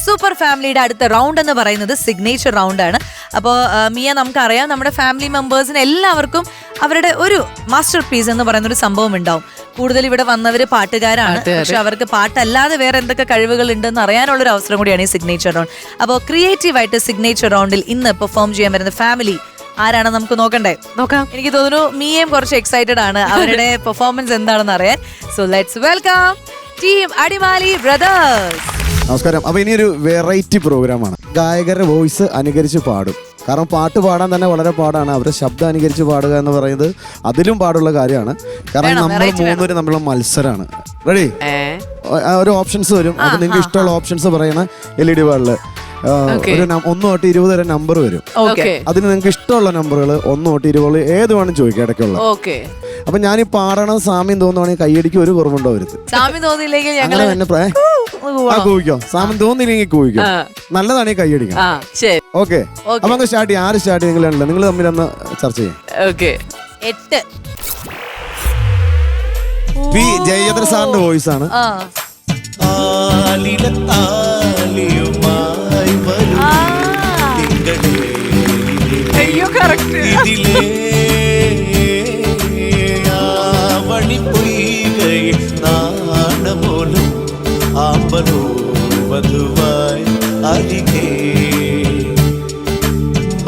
Super ഫാമിലിയുടെ അടുത്ത round എന്ന് പറയുന്നത് സിഗ്നേച്ചർ റൗണ്ട് ആണ്. അപ്പോൾ മിയ, നമുക്കറിയാം നമ്മുടെ ഫാമിലി മെമ്പേഴ്സിന് എല്ലാവർക്കും അവരുടെ ഒരു മാസ്റ്റർ പീസ് എന്ന് പറയുന്ന ഒരു സംഭവം ഉണ്ടാവും. കൂടുതൽ ഇവിടെ വന്നവര് പാട്ടുകാരാണ്, പക്ഷെ അവർക്ക് പാട്ടല്ലാതെ വേറെ എന്തൊക്കെ കഴിവുകൾ ഉണ്ടെന്ന് അറിയാനുള്ള ഒരു അവസരം കൂടിയാണ് ഈ സിഗ്നേച്ചർ റൗണ്ട്. അപ്പോൾ ക്രിയേറ്റീവായിട്ട് സിഗ്നേച്ചർ റൗണ്ടിൽ ഇന്ന് പെർഫോം ചെയ്യാൻ വരുന്ന ഫാമിലി ആരാണ് നമുക്ക് നോക്കാം. എനിക്ക് തോന്നുന്നു മിയയും കുറച്ച് എക്സൈറ്റഡ് ആണ് അവരുടെ പെർഫോമൻസ് എന്താണെന്ന് അറിയാൻ. So let's welcome team Adimali brothers. നമസ്കാരം. അപ്പൊ ഇനിയൊരു വെറൈറ്റി പ്രോഗ്രാമാണ്. ഗായകരുടെ വോയിസ് അനുകരിച്ച് പാടും. കാരണം പാട്ട് പാടാൻ തന്നെ വളരെ പാടാണ്. അവരുടെ ശബ്ദം അനുകരിച്ച് പാടുക എന്ന് പറയുന്നത് അതിലും പാടുള്ള കാര്യമാണ്. കാരണം നമ്മൾ മൂന്നുപേരും തമ്മിലുള്ള മത്സരമാണ്. റെഡി? ഒരു ഓപ്ഷൻസ് വരും. അപ്പൊ നിങ്ങൾക്ക് ഇഷ്ടമുള്ള ഓപ്ഷൻസ് പറയണ LED വാളില് 1 തൊട്ട് 20 വരെ നമ്പർ വരും. അതിന് നിങ്ങൾക്ക് ഇഷ്ടമുള്ള നമ്പറുകൾ 1 തൊട്ട് 20 ഏത് വേണം ചോദിക്കാം ഇടയ്ക്കുള്ള. അപ്പൊ ഞാൻ ഈ പാടണ സാമ്യം തോന്നുവാണെങ്കിൽ കൈയടിക്ക് ഒരു കുറവുണ്ടോ വരുത്ത്. അങ്ങനെ തന്നെ കൂവിക്കോ. സാമ്യം തോന്നിയില്ലെങ്കിൽ കൂവിക്കോ. നല്ലതാണ് ഈ കൈയടിക്കാം. ഓക്കെ, അപ്പൊ അങ്ങ് സ്റ്റാർട്ട് ചെയ്യാം. ആര് സ്റ്റാർട്ട് ചെയ്യുന്നില്ല, നിങ്ങൾ തമ്മിൽ ഒന്ന് ചർച്ച ചെയ്യാം. പി ജയചന്ദ്ര സാറിന്റെ വോയിസ് ആണ്.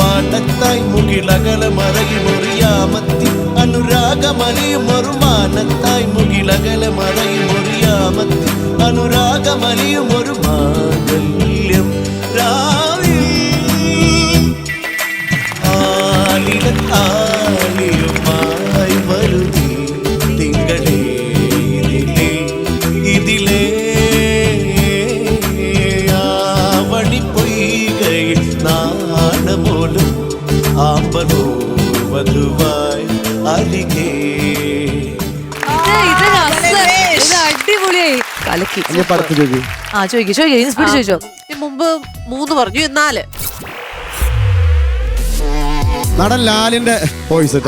മാനത്തായി മുകിലകല മറയിൽ മുറിയാമത്തി അനുരാഗമലിയും ഒരു മാനത്തായി മുകിലകല മറയിൽ മുറിയാമത്തി അനുരാഗമലിയും ഒരു മാംഗല്യം രാവിൽ ആലിയുമായി വരുതി തിങ്കളേ ഇതിലേ ആവണി പൊയ്കയിൽ നാണമോലും ആമ്പലോ വധുവായി അരികേ. അടിപൊളിയായി കലക്കി. ചോദിച്ചോ. മുമ്പ് 3 പറഞ്ഞു, 4. നടൻ ലാലിന്റെ വോയിസ്.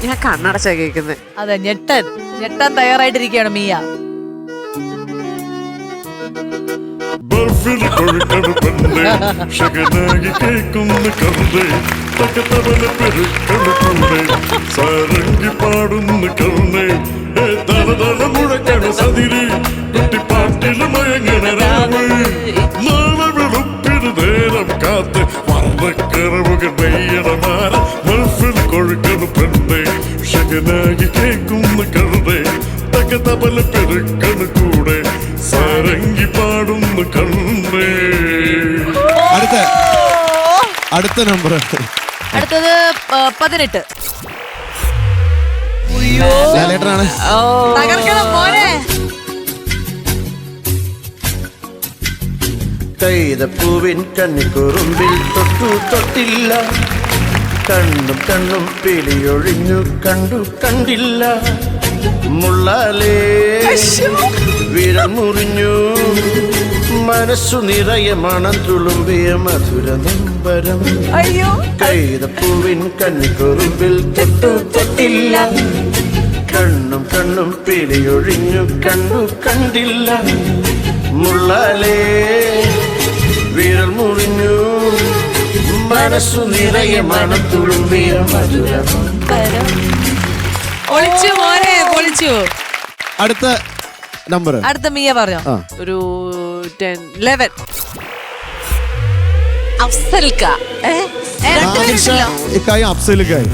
ഞാൻ കണ്ണടച്ചാ കേൾക്കുന്നത്. അതെ, ഞെട്ടാൻ തയ്യാറായിട്ടിരിക്കുകയാണ് മിയ. സാരംഗി പാടുന്നു കർണേ തലതല മുഴക്കണ സതിരി കുട്ടിപ്പാട്ടില് മയങ്ങണ രാവ് നാളെ വെളുപ്പിന് നേരം കാത്ത് വർണ്ണക്കറവുകൾ നെയ്യണമാര മൽഫിൽ കൊഴുക്കണ പെണ്ണേ ഷകനാകി കേൾക്കുന്ന കർണേ തക തബല പെരുക്കണ കൂടെ സാരംഗി പാടുന്നു കർണേ. അടുത്ത നമ്പർ. അടുത്തത് 18. ലാലേട്ടനാണ്. തകർക്കണം മോനെ. കൈതപ്പൂവിൻ കണ്ണിക്കുറുമ്പിൽ തൊട്ടില്ല കണ്ണും കണ്ണും പിടിയൊഴിഞ്ഞു കണ്ടില്ല മുള്ളാലേ വിരൽ മുറിഞ്ഞു മനസ്സു നിറയെ മണം തുളുമ്പിയ മധുര നമ്പരം. കൈതപ്പൂവിൻ കണ്ണിക്കുറുമ്പിൽ തൊട്ടില്ല കണ്ണും കണ്ണും പിടിയൊഴിഞ്ഞു കണ്ടില്ല മുള്ളാലേ വിരൽ മുറിഞ്ഞു മനസ്സു നിറയെ മണം തുളുമ്പിയ മധുര നമ്പരം. അടുത്ത നമ്പർ. അടുത്ത മിയ പറഞ്ഞോ. ഒരു 10, 11. അഫ്സൽക്ക. അഫ്സലുക്കായി.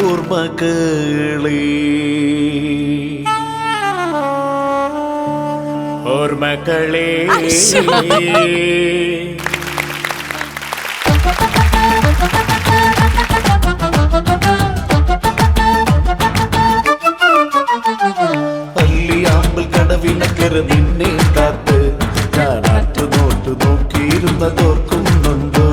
ഓർമ്മകളേ ഓർമ്മകളേ പള്ളിയാമ്പൽ കടവിനക്കര നിന്നെ കാത്ത് ഞാനാറ്റു നോക്കിയിരുന്നതോർക്കുന്നുണ്ടോ?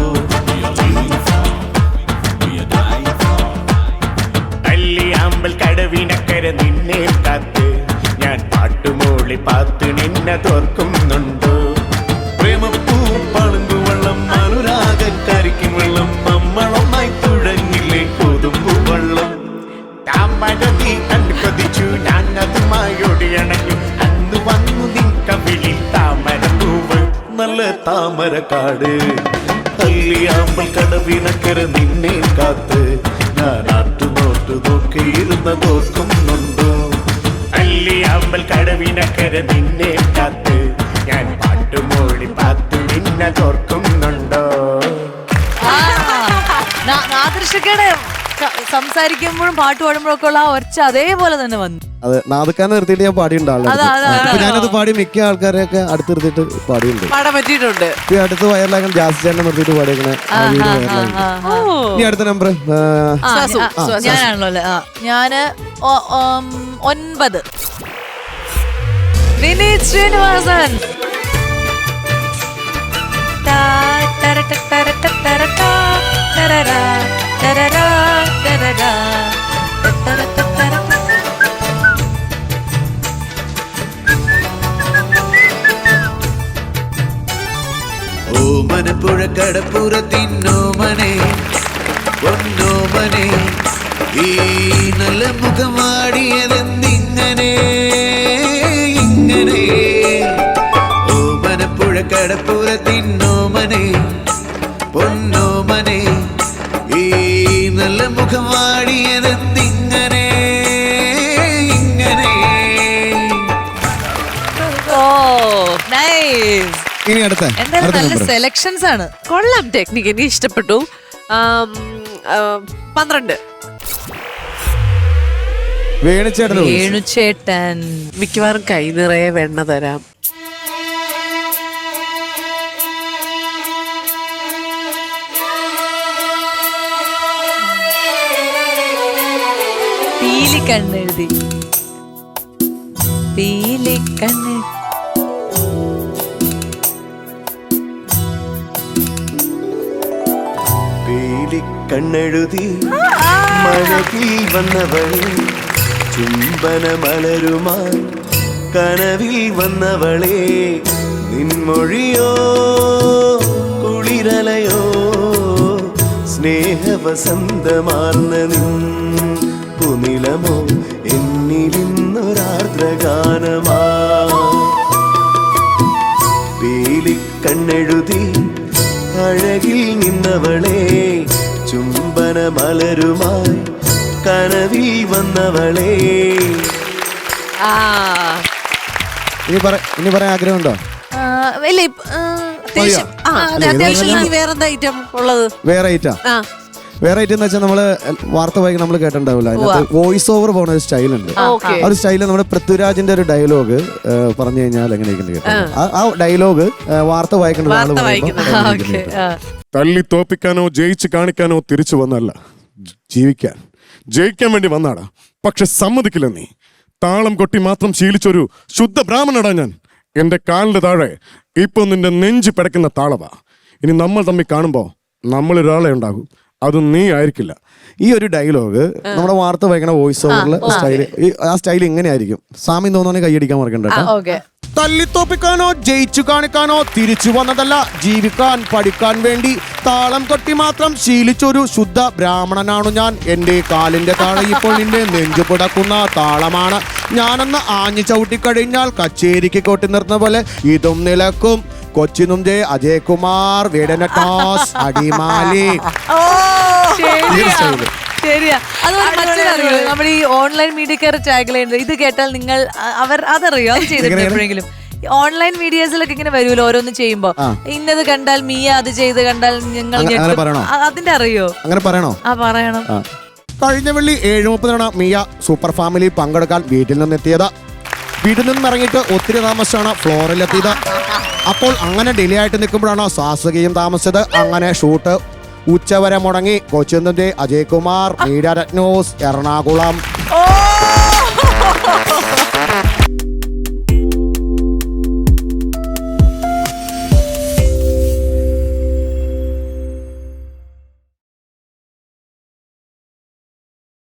പള്ളിയാമ്പൽ കടവിനക്കര നിന്നെ കാത്ത് ഞാൻ പാട്ടുമൂളി പാത്ത് നിന്നെ തോർക്കുന്നുണ്ടോ? പ്രേമപ്പൂ പളുങ്കു വെള്ളം അനുരാഗക്കരിക്കും വെള്ളം നമ്മളൊന്നായി തുടങ്ങില്ലേ കൊതുമ്പു വെള്ളം താമ്പഴി താമരക്കാട് കല്ലിയാമ്പൽ കടവിനക്കര നിന്നെ കാത്ത് ഞാൻ ആറ്റുനോട്ടു നോക്കിയിരുന്ന തോർക്കുന്നുണ്ടോ അല്ലിയാമ്പൽ കടവിനക്കര നിന്നെ കാത്ത് ഞാൻ പാട്ടുമോളി പാത്തു നിന്നെ തോർക്കുന്നുണ്ടോ നാദൃശക്കയുടെ സംസാരിക്കുമ്പോഴും പാട്ട് പാടുമ്പോഴൊക്കെ ഉള്ള ആ ഒച്ച അതേപോലെ തന്നെ വന്നു. അത് നാദക്കാൻ നിർത്തിയിട്ട് ഞാൻ പാടിയുണ്ടാവില്ല. അതാ. ഞാനത് പാടി മിക്ക ആൾക്കാരെയൊക്കെ അടുത്ത് നിർത്തിയിട്ട് പാടിയുണ്ട്. പാടാൻ പറ്റിയിട്ടുണ്ട്. ഈ അടുത്ത് വയറിലാക്കാൻ ജാസ് ചേട്ടനെ നിർത്തിയിട്ട് പാടിയേക്കണേ. ഇനി അടുത്ത നമ്പർ ഞാനാണല്ലോ അല്ലേ? ഞാന് 9 വിനീത് ശ്രീനിവാസൻ. ഓമനപ്പുഴ കടപ്പുറത്തിന്നോമനെ പൊന്നോമനെ ഈ നല്ല മുഖമാടിയതെന്നിങ്ങനെ ഇങ്ങനെ ഓമനപ്പുഴ കടപ്പുറത്തിന്നോമനെ പൊന്നോമനെ ഈ നല്ല മുഖമാടിയതെന്നിങ്ങനെ ഇങ്ങനെ. ഓ നൈസ്. ഇനി അടുത്ത എന്തായാലും നല്ല സെലക്ഷൻസ് ആണ്. കൊള്ളാം, ടെക്നിക്ക് എനിക്ക് ഇഷ്ടപ്പെട്ടു. 12 വേണുചേട്ടൻ. മിക്കവാറും കൈ നിറയെ വെണ്ണ തരാം. പീലിക്കണ്ണെഴുതി പീലിക്കണ്ണ്. പീലിക്കണ്ണെഴുതി മഴകിൽ വന്നവളെ ചുംബന മലരുമായി കനവിൽ വന്നവളെ നിൻമൊഴിയോ കുളിരലയോ സ്നേഹവസന്തമാർന്ന നിൻ പുനിലമോ എന്നിലിന്നൊരാർദ്രഗാനമാ പീലിക്കണ്ണെഴുതി അഴകിൽ നിന്നവളെ ചുംബന മലരുമായി കനവിൽ വന്നവളെ. ഇനി പറയാൻ ആഗ്രഹമുണ്ടോ? വേറെന്താ ഐറ്റം ഉള്ളത്? വേറെ ഐറ്റാ. വേറെ ഐറ്റം എന്ന് വെച്ചാൽ നമ്മള് വാർത്ത വായിക്കാൻ നമ്മൾ കേട്ടിട്ടുണ്ടാവില്ല, അതിനകത്ത് വോയിസ് ഓവർ പോകുന്ന ഒരു സ്റ്റൈലുണ്ട്. ആ ഒരു സ്റ്റൈലിൽ നമ്മുടെ പൃഥ്വിരാജിന്റെ ഒരു ഡയലോഗ് പറഞ്ഞു കഴിഞ്ഞാൽ എങ്ങനെയൊക്കെ ആ ഡയലോഗ് വാർത്ത വായിക്കേണ്ട തല്ലി തോപ്പിക്കാനോ ജയിച്ച് കാണിക്കാനോ തിരിച്ചു വന്നല്ല, ജയിക്കാൻ വേണ്ടി വന്നാടാ. പക്ഷെ സമ്മതിക്കില്ല നീ. താളം കൊട്ടി മാത്രം ശീലിച്ചൊരു ശുദ്ധ ബ്രാഹ്മണടാ ഞാൻ. എന്റെ കാലിന്റെ താഴെ ഇപ്പൊ നിന്റെ നെഞ്ച് പിടയ്ക്കുന്ന താളവാ. ഇനി നമ്മൾ തമ്മിൽ കാണുമ്പോ നമ്മളൊരാളെ ഉണ്ടാകും, അത് നീ ആയിരിക്കില്ല. ഈ ഒരു ഡയലോഗ് നമ്മുടെ വാർത്ത വായിക്കണ വോയിസ് ഓവറിൽ സ്റ്റൈല്, ആ സ്റ്റൈൽ ഇങ്ങനെ ആയിരിക്കും. സാമ്യം തോന്നുവാണെങ്കിൽ കൈയടിക്കാൻ മറക്കണ്ട. തല്ലിത്തോപ്പിക്കാനോ ജയിച്ചു കാണിക്കാനോ തിരിച്ചു വന്നതല്ല, ജീവിക്കാൻ പഠിക്കാൻ വേണ്ടി താളം കൊട്ടി മാത്രം ശീലിച്ചൊരു ശുദ്ധ ബ്രാഹ്മണനാണു ഞാൻ. എന്റെ കാലിന്റെ താഴെ ഇപ്പോൾ നിന്റെ നെഞ്ചു പിടക്കുന്ന താളമാണ്. ഞാനെന്ന് ആഞ്ഞു ചവിട്ടിക്കഴിഞ്ഞാൽ കച്ചേരിക്ക് കൊട്ടി നിർത്തുന്ന പോലെ ഇതും നിലക്കും. കൊച്ചിനും ജെ അജയ് കുമാർ വേടനട്ടോസ് അടിമാലി. ശരിയാ. അതുപോലെ മറ്റൊരറിയോ, നമ്മുടെ ഈ ഓൺലൈൻ മീഡിയക്കാർ ടാഗ്ലൈൻ ഇത് കേട്ടാൽ നിങ്ങൾ അതറിയോ? അത് ചെയ്തിട്ടുണ്ട് എപ്പോഴെങ്കിലും? ഓൺലൈൻ മീഡിയസിലൊക്കെ ഇങ്ങനെ വരുമല്ലോ ഓരോന്ന് ചെയ്യുമ്പോ, ഇന്നത് കണ്ടാൽ മിയ അത് ചെയ്ത് കണ്ടാൽ ഞങ്ങൾ അതിന്റെ അറിയോ? അങ്ങനെ പറയണോ? ആ പറയണം. കഴിഞ്ഞ വെള്ളി 7:30 മിയ സൂപ്പർ ഫാമിലി പങ്കെടുക്കാൻ വീട്ടിൽ നിന്നെത്തിയത്. വീട്ടിൽ നിന്നും ഇറങ്ങിയിട്ട് ഒത്തിരി താമസിച്ചാണ് ഫ്ലോറിലെത്തിയത്. അപ്പോൾ അങ്ങനെ ഡിലേ ആയിട്ട് നിൽക്കുമ്പോഴാണ് സാസുകയും താമസിച്ചത്. അങ്ങനെ ഷൂട്ട് ഉച്ചവരെ മുടങ്ങി. കൊച്ചിന്റെ അജയ് കുമാർ, മീഡിയ ന്യൂസ്, എറണാകുളം.